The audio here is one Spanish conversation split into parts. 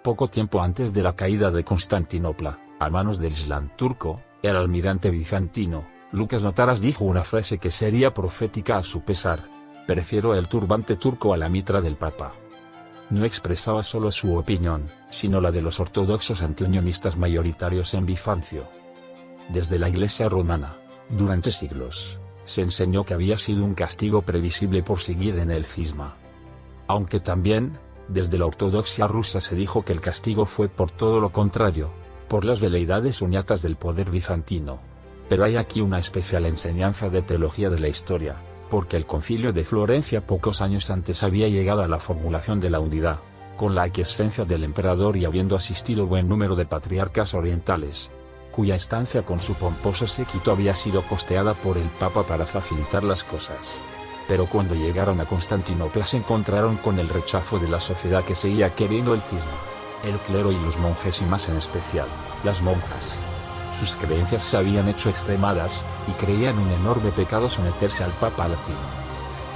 poco tiempo antes de la caída de Constantinopla, a manos del Islam turco, el almirante bizantino, Lucas Notaras dijo una frase que sería profética a su pesar: prefiero el turbante turco a la mitra del Papa. No expresaba solo su opinión, sino la de los ortodoxos antiunionistas mayoritarios en Bizancio. Desde la Iglesia romana, durante siglos, se enseñó que había sido un castigo previsible por seguir en el cisma. Aunque también, desde la ortodoxia rusa se dijo que el castigo fue por todo lo contrario, por las veleidades uniatas del poder bizantino. Pero hay aquí una especial enseñanza de teología de la historia, porque el Concilio de Florencia pocos años antes había llegado a la formulación de la unidad, con la aquiescencia del emperador y habiendo asistido buen número de patriarcas orientales, cuya estancia con su pomposo séquito había sido costeada por el Papa para facilitar las cosas. Pero cuando llegaron a Constantinopla se encontraron con el rechazo de la sociedad que seguía queriendo el cisma, el clero y los monjes y más en especial, las monjas. Sus creencias se habían hecho extremadas, y creían un enorme pecado someterse al Papa latino.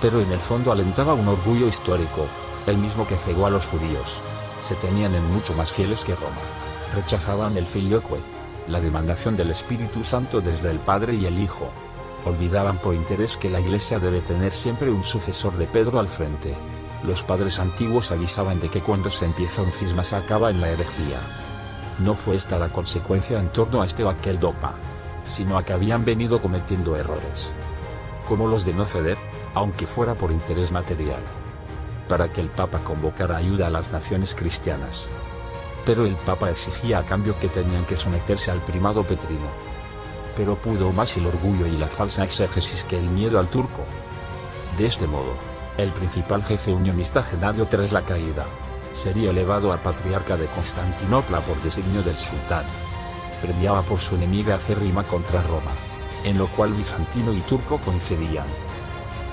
Pero en el fondo alentaba un orgullo histórico, el mismo que cegó a los judíos. Se tenían en mucho más fieles que Roma. Rechazaban el filioque, la demandación del Espíritu Santo desde el Padre y el Hijo. Olvidaban por interés que la Iglesia debe tener siempre un sucesor de Pedro al frente. Los padres antiguos avisaban de que cuando se empieza un cisma se acaba en la herejía. No fue esta la consecuencia en torno a este o aquel dogma, sino a que habían venido cometiendo errores, como los de no ceder, aunque fuera por interés material, para que el Papa convocara ayuda a las naciones cristianas. Pero el Papa exigía a cambio que tenían que someterse al primado petrino. Pero pudo más el orgullo y la falsa exégesis que el miedo al turco. De este modo, el principal jefe unionista Genadio tras la caída, sería elevado a patriarca de Constantinopla por designio del sultán. Premiaba por su enemiga acérrima contra Roma, en lo cual bizantino y turco coincidían.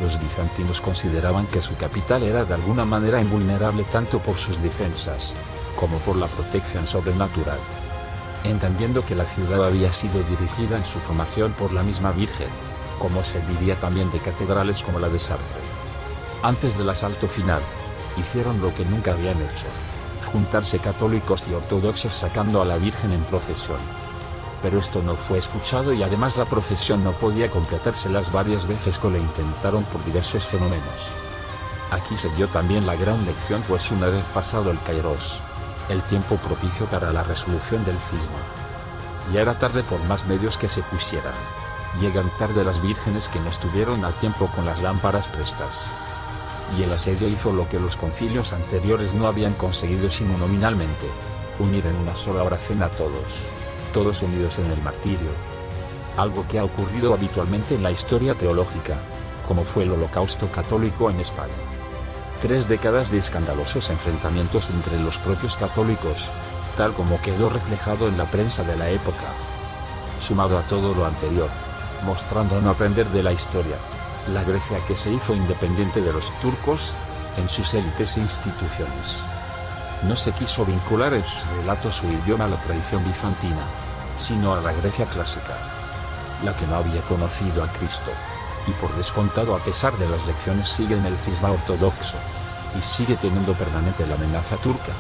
Los bizantinos consideraban que su capital era de alguna manera invulnerable tanto por sus defensas, como por la protección sobrenatural. Entendiendo que la ciudad había sido dirigida en su formación por la misma Virgen, como se diría también de catedrales como la de Sartre. Antes del asalto final, hicieron lo que nunca habían hecho: juntarse católicos y ortodoxos sacando a la Virgen en procesión. Pero esto no fue escuchado y además la procesión no podía completarse las varias veces que lo intentaron por diversos fenómenos. Aquí se dio también la gran lección, pues una vez pasado el Kairos, el tiempo propicio para la resolución del cisma, ya era tarde por más medios que se pusieran. Llegan tarde las vírgenes que no estuvieron a tiempo con las lámparas prestas. Y el asedio hizo lo que los concilios anteriores no habían conseguido sino nominalmente: unir en una sola oración a todos unidos en el martirio. Algo que ha ocurrido habitualmente en la historia teológica, como fue el Holocausto católico en España. 3 décadas de escandalosos enfrentamientos entre los propios católicos, tal como quedó reflejado en la prensa de la época. Sumado a todo lo anterior, mostrando no aprender de la historia, la Grecia que se hizo independiente de los turcos, en sus élites e instituciones. No se quiso vincular en sus relatos su idioma a la tradición bizantina, sino a la Grecia clásica, la que no había conocido a Cristo, y por descontado a pesar de las lecciones sigue en el cisma ortodoxo, y sigue teniendo permanente la amenaza turca.